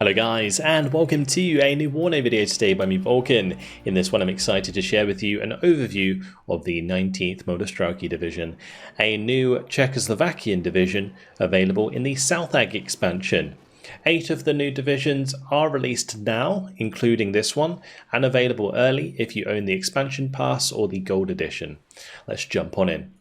Hello guys, and welcome to a new WARNO video today by me, Vulcan. In this one I'm excited to share with you an overview of the 19th Motostrelecke Division, a new Czechoslovakian division available in the SOUTHAG expansion. 8 of the new divisions are released now, including this one, and available early if you own the expansion pass or the gold edition. Let's jump on in.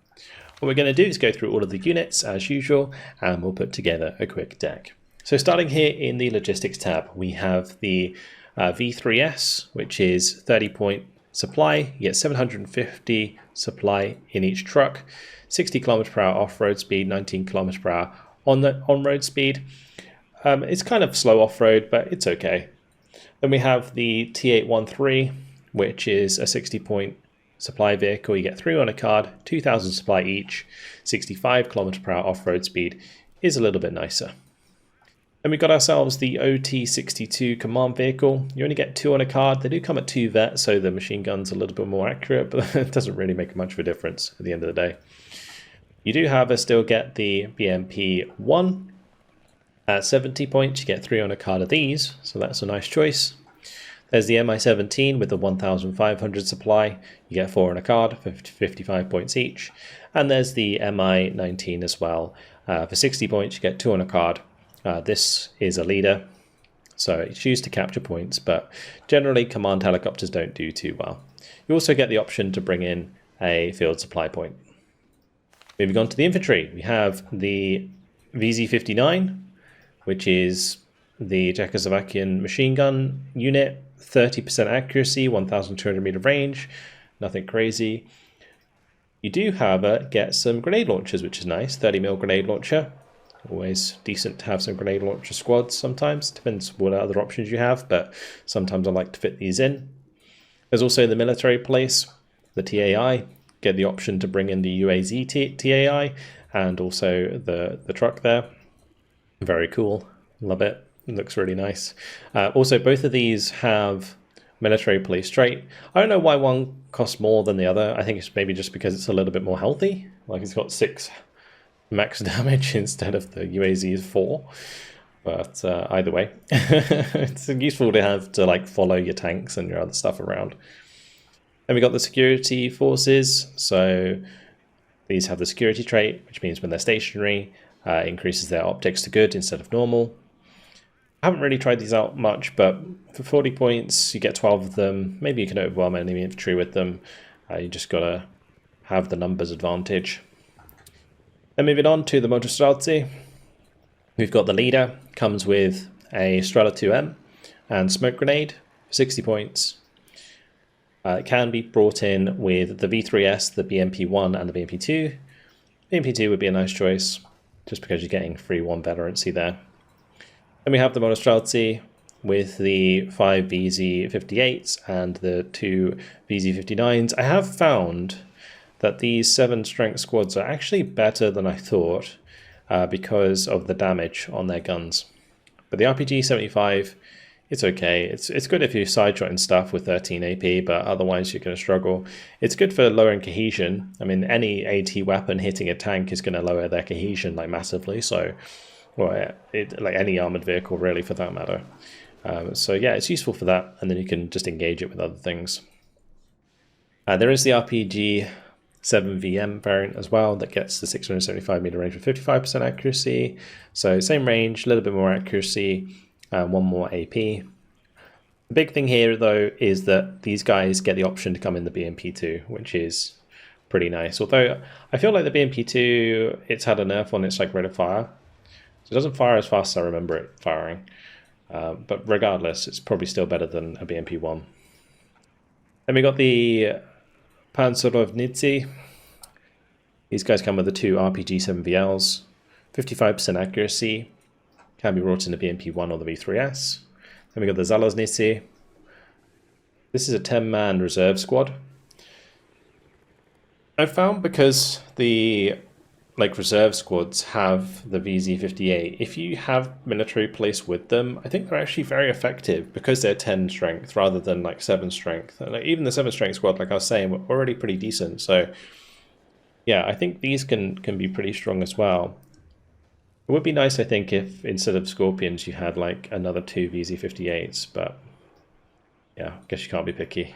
What we're going to do is go through all of the units as usual, and we'll put together a quick deck. So starting here in the logistics tab, we have the V3S, which is 30-point supply. You get 750 supply in each truck, 60 km/h off-road speed, 19 km/h on-road speed. It's kind of slow off-road, but it's okay. Then we have the T813, which is a 60-point supply vehicle. You get 3 on a card, 2,000 supply each, 65 km/h off-road speed is a little bit nicer. Then we got ourselves the OT62 command vehicle. You only get 2 on a card. They do come at 2 vet, so the machine gun's a little bit more accurate, but it doesn't really make much of a difference at the end of the day. You do, however, still get the BMP1 at 70 points. You get 3 on a card of these, so that's a nice choice. There's the MI17 with the 1,500 supply. You get 4 on a card, 55 points each. And there's the MI19 as well. For 60 points, you get 2 on a card. This is a leader, so it's used to capture points, but generally command helicopters don't do too well. You also get the option to bring in a field supply point. Moving on to the infantry, we have the VZ59, which is the Czechoslovakian machine gun unit, 30% accuracy, 1,200 meter range, nothing crazy. You do, however, get some grenade launchers, which is nice, 30mm grenade launcher. Always decent to have some grenade launcher squads sometimes. Depends what other options you have, but sometimes I like to fit these in. There's also the military place, the TAI. Get the option to bring in the UAZ TAI and also the truck there. Very cool. Love it. It looks really nice. Also, both of these have military police trait. I don't know why one costs more than the other. I think it's maybe just because it's a little bit more healthy. Like it's got 6 max damage instead of the UAZ's 4, but either way it's useful to have to like follow your tanks and your other stuff around. And we got the security forces, so these have the security trait, which means when they're stationary increases their optics to good instead of normal. I haven't really tried these out much, but for 40 points you get 12 of them. Maybe you can overwhelm enemy infantry with them. You just gotta have the numbers advantage. Then moving on to the Motostrelecke, we've got the leader, comes with a Strela 2M and smoke grenade for 60 points. It can be brought in with the V3S, the BMP1 and the BMP2. BMP2 would be a nice choice, just because you're getting free 1 veterancy there. Then we have the Motostrelecke with the 5 VZ58s and the 2 VZ59s. I have found that these 7 strength squads are actually better than I thought because of the damage on their guns. But the RPG-75, it's okay. It's good if you're side-shotting stuff with 13 AP, but otherwise you're going to struggle. It's good for lowering cohesion. I mean, any AT weapon hitting a tank is going to lower their cohesion like massively. So, well, like any armored vehicle really for that matter. So yeah, it's useful for that, and then you can just engage it with other things. There is the RPG 7VM variant as well that gets the 675 meter range with 55% accuracy. So same range, a little bit more accuracy, 1 more AP. The big thing here though is that these guys get the option to come in the BMP2, which is pretty nice. Although I feel like the BMP2, it's had a nerf on its like rate of fire. So it doesn't fire as fast as I remember it firing. But regardless, it's probably still better than a BMP1. Then we got the Panzerovnici. These guys come with the 2 RPG-7VLs, 55% accuracy, can be brought in the BMP1 or the V3S. Then we got the Zaloznici. This is a 10-man reserve squad. I found because the reserve squads have the VZ58, if you have military police with them, I think they're actually very effective because they're 10 strength rather than like 7 strength. And like, even the 7 strength squad, like I was saying, were already pretty decent. So yeah, I think these can be pretty strong as well. It would be nice, I think, if instead of Scorpions you had like another 2 VZ58s, but yeah, I guess you can't be picky.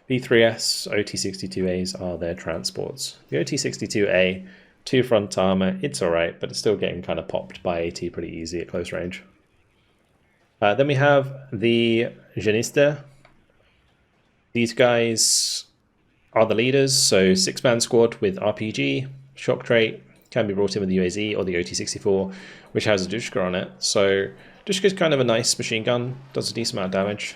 V3S OT62As are their transports. The OT62A, 2 front armor, it's alright, but it's still getting kind of popped by AT pretty easy at close range. Then we have the Genista. These guys are the leaders, so 6-man squad with RPG, shock trait, can be brought in with the UAZ or the OT64, which has a Dushka on it. So Dushka is kind of a nice machine gun, does a decent amount of damage.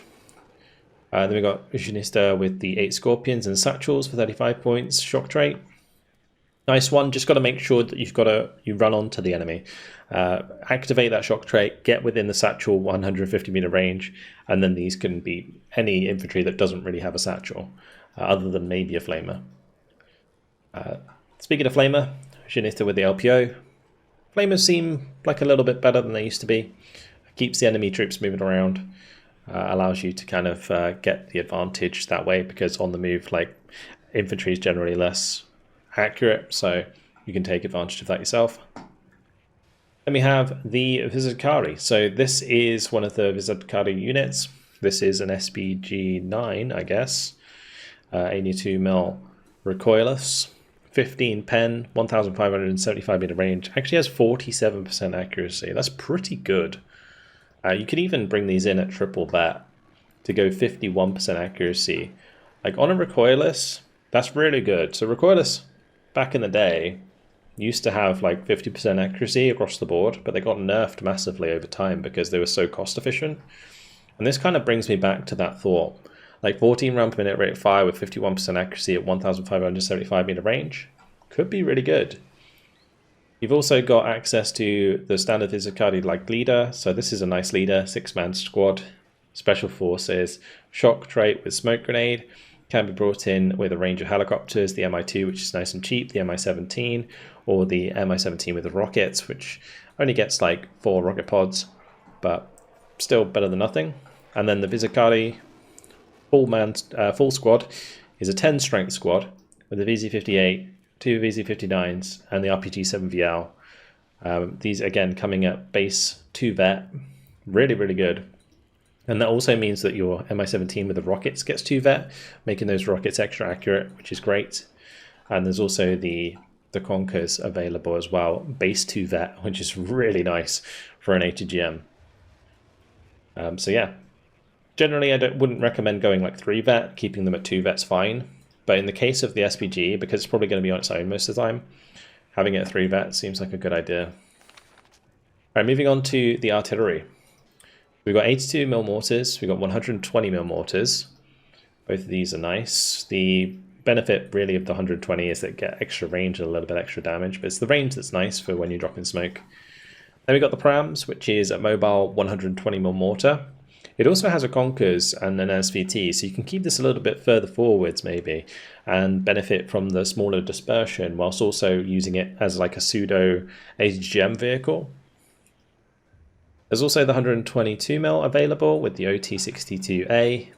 Then we got Genista with the 8 Scorpions and Satchels for 35 points, shock trait. Nice one, just got to make sure that you run onto the enemy. Activate that shock trait, get within the Satchel 150 meter range, and then these can be any infantry that doesn't really have a Satchel, other than maybe a Flamer. Speaking of Flamer, Genista with the LPO. Flamers seem like a little bit better than they used to be. Keeps the enemy troops moving around. Allows you to kind of get the advantage that way, because on the move, like, infantry is generally less accurate, so you can take advantage of that yourself. Then we have the Vizicari. So this is one of the Vizicari units. This is an SPG-9, I guess. 82mm recoilless, 15 pen, 1,575 meter range. Actually has 47% accuracy. That's pretty good. You could even bring these in at triple that to go 51% accuracy. Like on a recoilless, that's really good. So recoilless back in the day used to have like 50% accuracy across the board, but they got nerfed massively over time because they were so cost efficient. And this kind of brings me back to that thought. Like 14 round per minute rate of fire with 51% accuracy at 1,575 meter range could be really good. You've also got access to the standard Vizicari like leader. So this is a nice leader, 6-man squad, special forces, shock trait with smoke grenade, can be brought in with a range of helicopters, the Mi-2, which is nice and cheap, the Mi-17, or the Mi-17 with the rockets, which only gets like 4 rocket pods, but still better than nothing. And then the Vizicari full squad is a 10 strength squad with a VZ58, 2 VZ59s, and the RPG-7VL. These again coming at base 2 vet, really, really good. And that also means that your Mi-17 with the rockets gets 2 vet, making those rockets extra accurate, which is great. And there's also the Conkers available as well, base 2 vet, which is really nice for an ATGM. So yeah, generally I wouldn't recommend going like 3 vet, keeping them at 2 vet's fine. But in the case of the SPG, because it's probably going to be on its own most of the time, having it at 3 vet seems like a good idea. All right, moving on to the artillery. We've got 82mm mortars, we've got 120mm mortars. Both of these are nice. The benefit really of the 120 is that it get extra range and a little bit extra damage, but it's the range that's nice for when you're dropping smoke. Then we've got the Prams, which is a mobile 120mm mortar. It also has a Conkers and an SVT, so you can keep this a little bit further forwards maybe and benefit from the smaller dispersion whilst also using it as like a pseudo ATGM vehicle. There's also the 122mm available with the OT62A.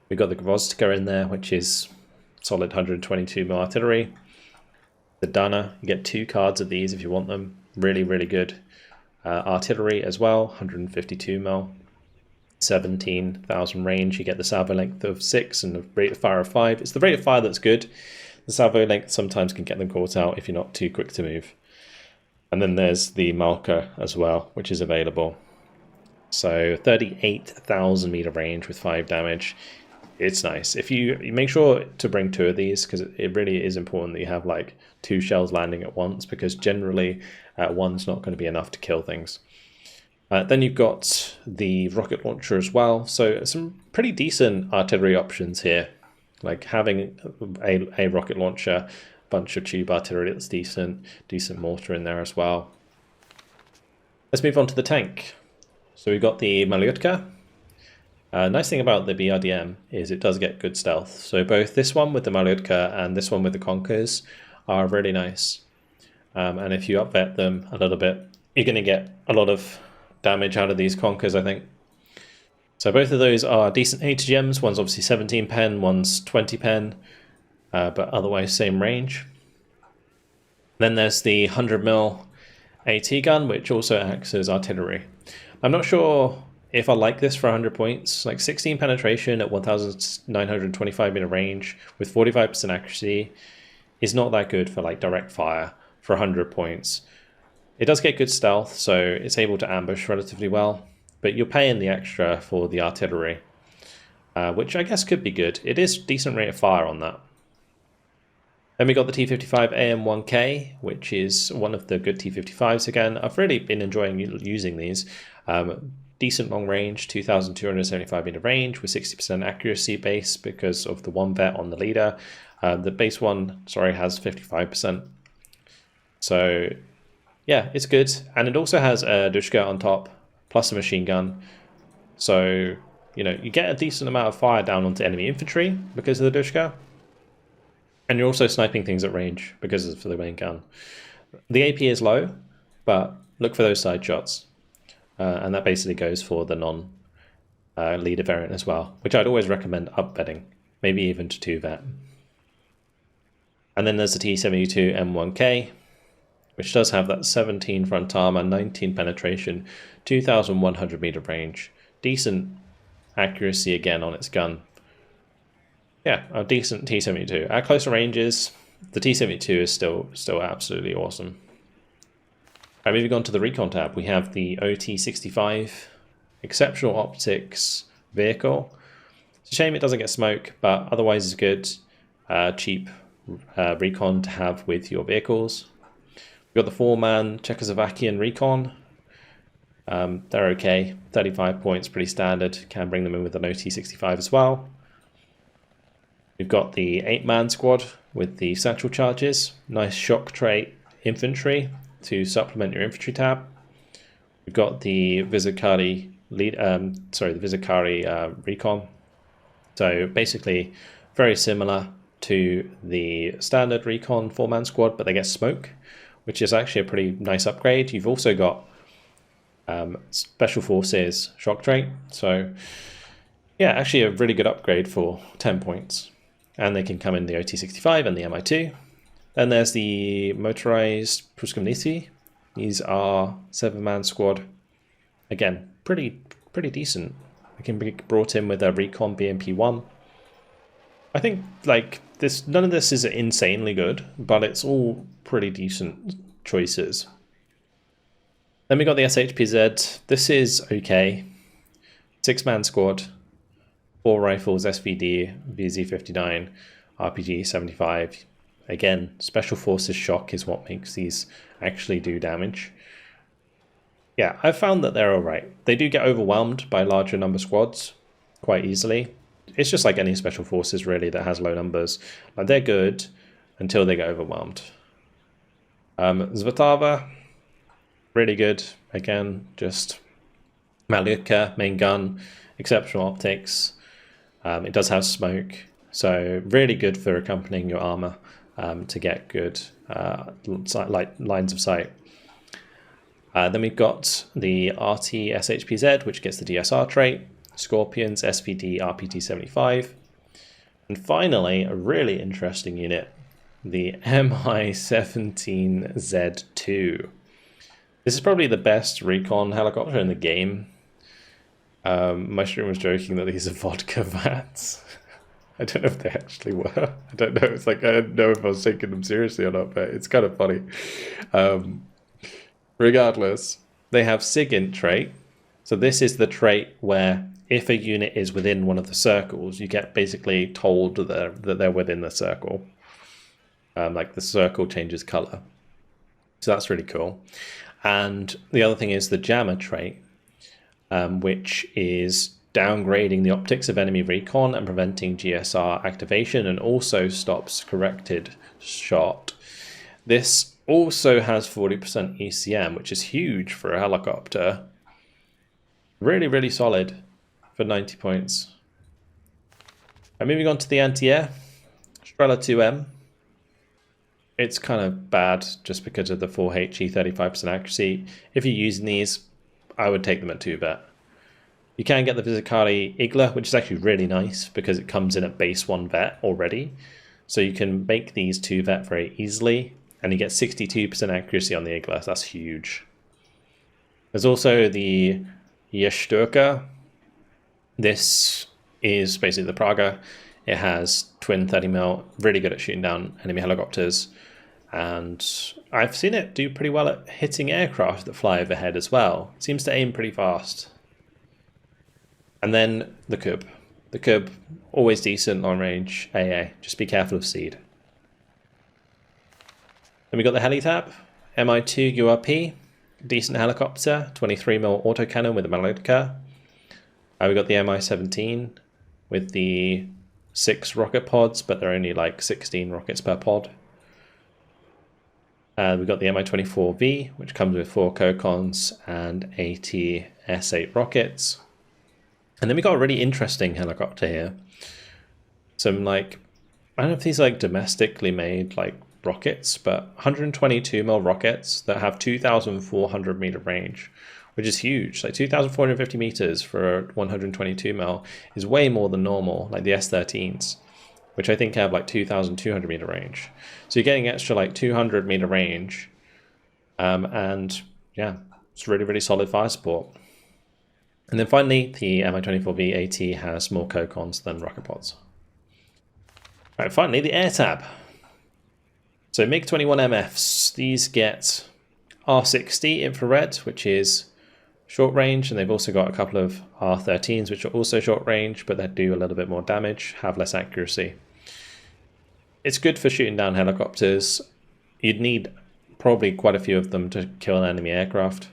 We've got the Gvozdka in there, which is solid 122mm artillery. The Dana, you get 2 cards of these if you want them. Really, really good. Artillery as well, 152mm. 17,000 range, you get the salvo length of 6 and the rate of fire of 5. It's the rate of fire that's good. The salvo length sometimes can get them caught out if you're not too quick to move. And then there's the Malka as well, which is available. So 38,000 meter range with 5 damage. It's nice. If you make sure to bring 2 of these, because it really is important that you have like 2 shells landing at once, because generally one's not going to be enough to kill things. Then you've got the rocket launcher as well. So some pretty decent artillery options here, like having a rocket launcher, a bunch of tube artillery that's decent mortar in there as well. Let's move on to the tank. So we've got the Malyutka. Nice thing about the BRDM is it does get good stealth. So both this one with the Malyutka and this one with the Conkers are really nice. And if you upvet them a little bit, you're going to get a lot of damage out of these Conkers, I think. So both of those are decent ATGMs. One's obviously 17 pen, one's 20 pen, but otherwise same range. Then there's the 100mm AT gun, which also acts as artillery. I'm not sure if I like this for 100 points. Like 16 penetration at 1925 meter range with 45% accuracy is not that good for like direct fire for 100 points. It does get good stealth, so it's able to ambush relatively well, but you're paying the extra for the artillery, which I guess could be good. It is decent rate of fire on that. Then we got the T55 AM1K, which is one of the good T55s again. I've really been enjoying using these. Decent long range, 2,275 meter range with 60% accuracy base because of the one vet on the leader. The base one, sorry, has 55%. So yeah, it's good. And it also has a Dushka on top, plus a machine gun. So, you know, you get a decent amount of fire down onto enemy infantry because of the Dushka. And you're also sniping things at range because of the main gun. The AP is low, but look for those side shots. And that basically goes for the non-leader variant as well, which I'd always recommend upvetting, maybe even to 2-vet. And then there's the T72 M1K, which does have that 17 front armor, 19 penetration, 2,100 meter range, decent accuracy again on its gun. Yeah, a decent T72. At closer ranges, the T72 is still absolutely awesome. Alright, moving on to the Recon tab, we have the OT65 Exceptional Optics vehicle. It's a shame it doesn't get smoke, but otherwise it's good, cheap Recon to have with your vehicles. We've got the 4-man Czechoslovakian Recon. They're okay, 35 points, pretty standard. Can bring them in with an OT65 as well. We've got the 8-man squad with the satchel charges. Nice shock trait infantry to supplement your infantry tab. We've got the Vizicari Recon. So basically very similar to the standard Recon 4-man squad, but they get smoke, which is actually a pretty nice upgrade. You've also got Special Forces shock trait. So yeah, actually a really good upgrade for 10 points. And they can come in the OT65 and the MI2. Then there's the Motorized Pruskomnici. These are 7-man squad. Again, pretty decent. They can be brought in with a Recon BMP1. I think like this, none of this is insanely good, but it's all pretty decent choices. Then we got the SHPZ. This is okay. 6-man squad. 4 rifles, SVD, VZ59, RPG 75. Again, Special Forces shock is what makes these actually do damage. Yeah, I've found that they're alright. They do get overwhelmed by larger number squads quite easily. It's just like any Special Forces really that has low numbers. Like, they're good until they get overwhelmed. Zvatava, really good. Again, just Maluka, main gun, exceptional optics. It does have smoke, so really good for accompanying your armor to get good lines of sight. Then we've got the RT SHPZ, which gets the DSR trait, Scorpions, SPD, RPT 75, and finally a really interesting unit, the MI-17Z2. This is probably the best recon helicopter in the game. My stream was joking that these are vodka vats. I don't know if they actually were. I don't know. It's like, I don't know if I was taking them seriously or not, but it's kind of funny. Regardless, they have SIGINT trait. So this is the trait where if a unit is within one of the circles, you get basically told that they're within the circle. Like the circle changes color. So that's really cool. And the other thing is the jammer trait, which is downgrading the optics of enemy recon and preventing GSR activation, and also stops corrected shot. This also has 40% ECM, which is huge for a helicopter. Really, really solid for 90 points. And moving on to the anti-air, Strela 2M. It's kind of bad just because of the 4HE 35% accuracy. If you're using these, I would take them at 2-vet. You can get the Vizicari Igla, which is actually really nice because it comes in at base 1 vet already. So you can make these 2-vet very easily. and you get 62% accuracy on the Igla. That's huge. There's also the Jeszturka. This is basically the Praga. It has twin 30mm, really good at shooting down enemy helicopters. And I've seen it do pretty well at hitting aircraft that fly overhead as well. It seems to aim pretty fast. And then the Kub. The Kub, always decent long range AA. Just be careful of seed. Then we got the Heli-Tab, Mi-2 URP, decent helicopter, 23mm autocannon with a Motostrelecke. We got the Mi-17 with the 6 rocket pods, but they're only like 16 rockets per pod. We've got the Mi-24V, which comes with 4 Cocons and 80 S8 rockets. And then we got a really interesting helicopter here. Some like, I don't know if these are like domestically made like rockets, but 122mm rockets that have 2,400 meter range, which is huge. Like 2,450 meters for 122mm is way more than normal, like the S-13s, which I think have like 2,200 meter range. So you're getting extra like 200 meter range, and yeah, it's really, really solid fire support. And then finally, the Mi-24V AT has more Cocons than rocket pods. Right, finally, the Air Tab. So MiG-21MFs, these get R60 infrared, which is short range, and they've also got a couple of R13s, which are also short range, but they do a little bit more damage, have less accuracy. It's good for shooting down helicopters. You'd need probably quite a few of them to kill an enemy aircraft.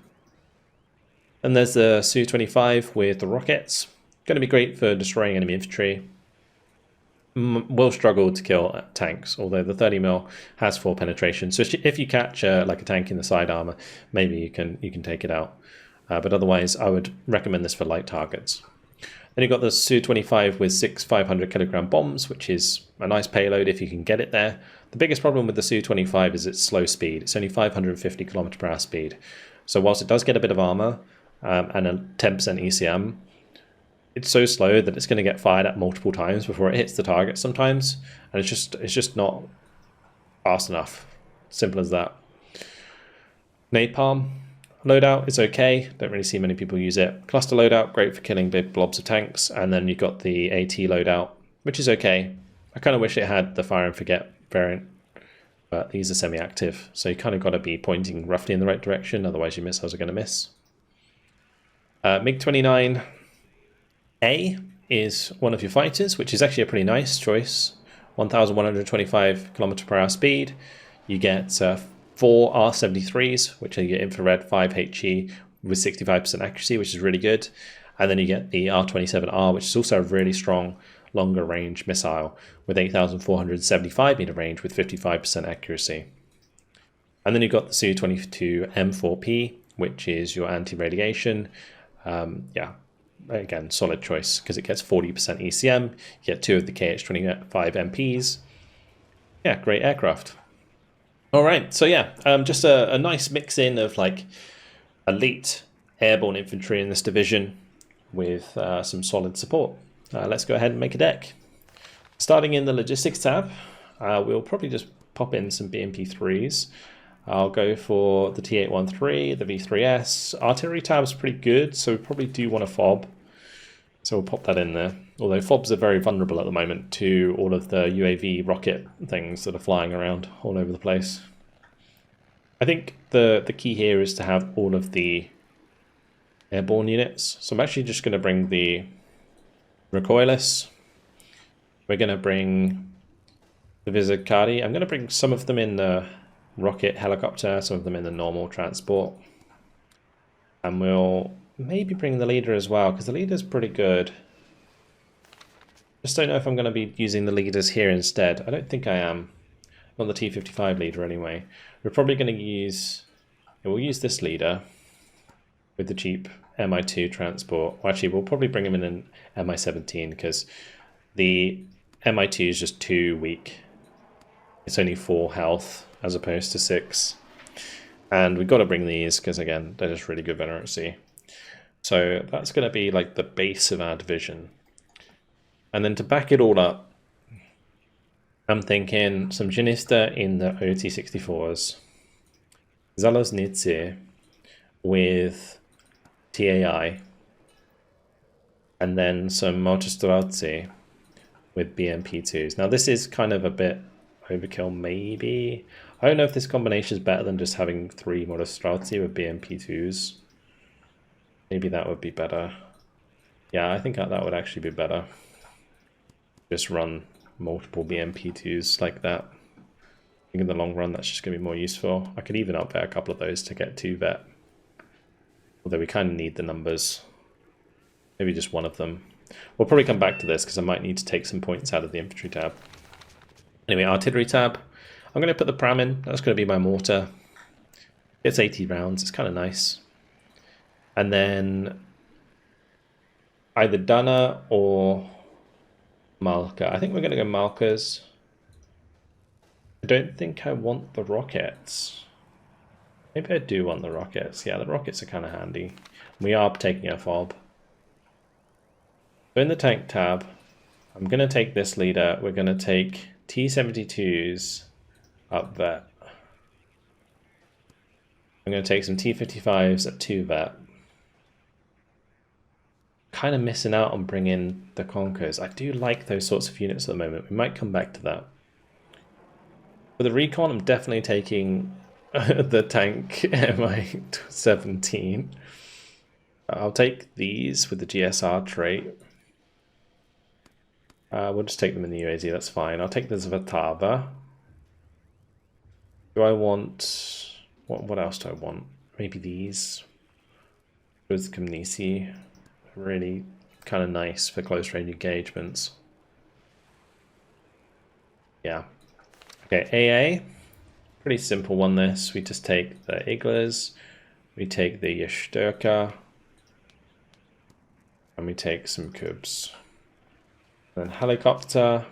And there's the Su-25 with the rockets. Going to be great for destroying enemy infantry. Will struggle to kill tanks, although the 30mm has 4 penetration. So if you catch like a tank in the side armor, maybe you can take it out. But otherwise, I would recommend this for light targets. Then you've got the Su-25 with 6 500-kilogram bombs, which is a nice payload if you can get it there. The biggest problem with the Su-25 is its slow speed. It's only 550 km/h speed. So whilst it does get a bit of armor and a 10% ECM, it's so slow that it's going to get fired at multiple times before it hits the target sometimes, and it's just not fast enough. Simple as that. Napalm loadout is okay. Don't really see many people use it. Cluster loadout, great for killing big blobs of tanks. And then you've got the AT loadout, which is okay. I kind of wish it had the fire and forget variant, but these are semi-active, so you kind of got to be pointing roughly in the right direction, otherwise your missiles are going to miss. MiG-29A is one of your fighters, which is actually a pretty nice choice. 1,125 km/h speed. You get 4 R73s, which are your infrared 5 HE with 65% accuracy, which is really good. And then you get the R27R, which is also a really strong longer range missile with 8,475 meter range with 55% accuracy. And then you've got the Su-22 M4P, which is your anti-radiation. Yeah, again, solid choice because it gets 40% ECM. You get 2 of the KH-25 MPs. Yeah, great aircraft. All right, so yeah, just a nice mix-in of like elite airborne infantry in this division with some solid support. Let's go ahead and make a deck. Starting in the logistics tab, we'll probably just pop in some BMP3s. I'll go for the T813, the V3S. Artillery tab's pretty good, so we probably do want a FOB. So we'll pop that in there. Although FOBs are very vulnerable at the moment to all of the UAV rocket things that are flying around all over the place. I think the key here is to have all of the airborne units. So I'm actually just going to bring the recoilless. We're going to bring the Vizicati. I'm going to bring some of them in the rocket helicopter, some of them in the normal transport. And we'll maybe bring the leader as well, because the leader's pretty good. Just don't know if I'm going to be using the leaders here instead. I don't think I am. Not the T55 leader anyway. We're probably going to use... We'll use this leader with the cheap Mi-2 transport. Well, actually, we'll probably bring him in an Mi-17 because the Mi-2 is just too weak. It's only 4 health as opposed to 6. And we've got to bring these because, again, they're just really good veterancy. So that's going to be like the base of our division. And then to back it all up, I'm thinking some Janista in the OT-64s, Zaloznice with TAI, and then some Motostrelecke with BMP2s. Now this is kind of a bit overkill, maybe. I don't know if this combination is better than just having 3 Motostrelecke with BMP2s. Maybe that would be better. Yeah, I think that would actually be better. Just run multiple BMP2s like that. I think in the long run that's just going to be more useful. I could even upvet a couple of those to get 2 vet. Although we kind of need the numbers. Maybe just one of them. We'll probably come back to this because I might need to take some points out of the infantry tab. Anyway, artillery tab. I'm going to put the pram in. That's going to be my mortar. It's 80 rounds. It's kind of nice. And then either Dunner or Malka. I think we're going to go Malkas. I don't think I want the rockets. Maybe I do want the rockets. Yeah, the rockets are kind of handy. We are taking a fob. So in the tank tab, I'm going to take this leader. We're going to take T-72s up vet. I'm going to take some T-55s at 2 vet. Kind of missing out on bringing the Conkers. I do like those sorts of units at the moment. We might come back to that. For the Recon, I'm definitely taking the tank Mi-17. I'll take these with the GSR trait. We'll just take them in the UAZ, that's fine. I'll take the Zvatava. Do I want... What else do I want? Maybe these. Those Kamnisi. Really kind of nice for close range engagements. Yeah. Okay, AA. Pretty simple one this. We just take the Iglers. We take the Yashturka. And we take some Kubs. Then helicopter.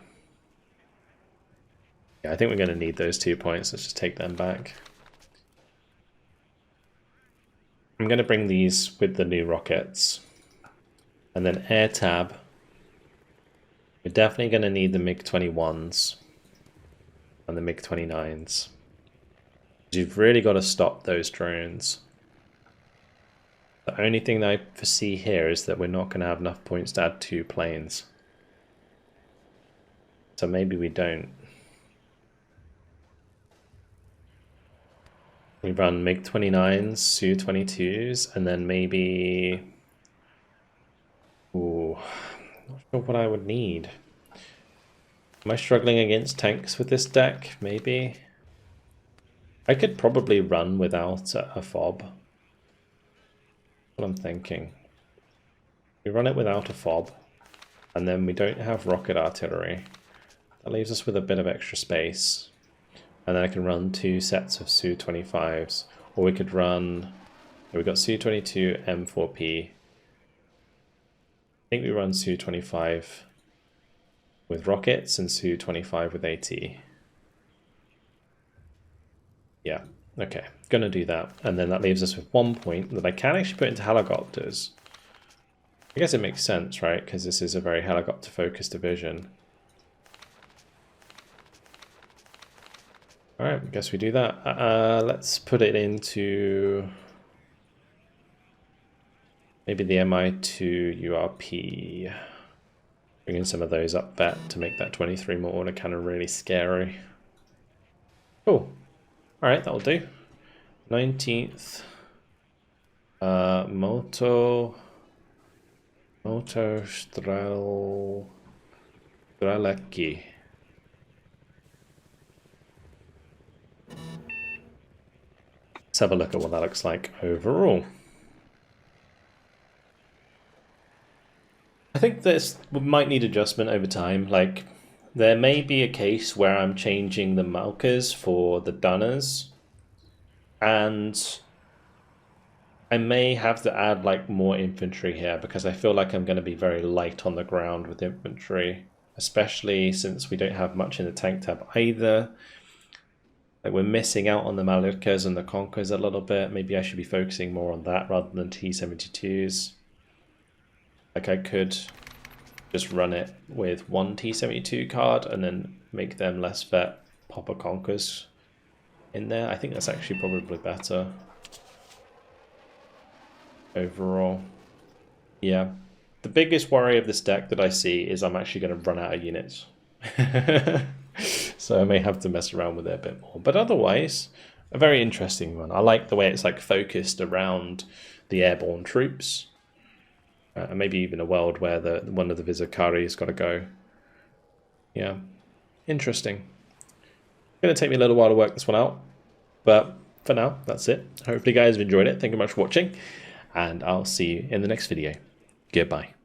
Yeah, I think we're going to need those 2 points. Let's just take them back. I'm going to bring these with the new rockets. And then air tab. We're definitely going to need the MiG-21s and the MiG-29s. You've really got to stop those drones. The only thing that I foresee here is that we're not going to have enough points to add 2 planes. So maybe we don't. We run MiG-29s, Su-22s, and then maybe... Ooh, not sure what I would need. Am I struggling against tanks with this deck? Maybe. I could probably run without a fob. That's what I'm thinking. We run it without a fob, and then we don't have rocket artillery. That leaves us with a bit of extra space. And then I can run 2 sets of Su-25s. Or we could run... We've got Su-22 M4P. I think we run Su-25 with rockets and Su-25 with AT. Yeah, okay, gonna do that. And then that leaves us with 1 point that I can actually put into helicopters. I guess it makes sense, right? Because this is a very helicopter-focused division. Alright, I guess we do that. Let's put it into... maybe the Mi-2 URP. Bringing some of those up vet to make that 23 more order cannon really scary. Cool. Alright, that'll do. 19th. Motostrelecke. Let's have a look at what that looks like overall. I think this might need adjustment over time. Like, there may be a case where I'm changing the Malkas for the Dunners, and I may have to add like more infantry here because I feel like I'm going to be very light on the ground with infantry, especially since we don't have much in the tank tab either. Like, we're missing out on the Malurkas and the Conkers a little bit. Maybe I should be focusing more on that rather than T-72s. Like, I could just run it with one T-72 card and then make them less vet Popper Conkers in there. I think that's actually probably better overall. Yeah, the biggest worry of this deck that I see is I'm actually going to run out of units. So I may have to mess around with it a bit more. But otherwise, a very interesting one. I like the way it's like focused around the airborne troops. And maybe even a world where one of the Vizicari has got to go. Yeah, interesting. Going to take me a little while to work this one out. But for now, that's it. Hopefully you guys have enjoyed it. Thank you very much for watching. And I'll see you in the next video. Goodbye.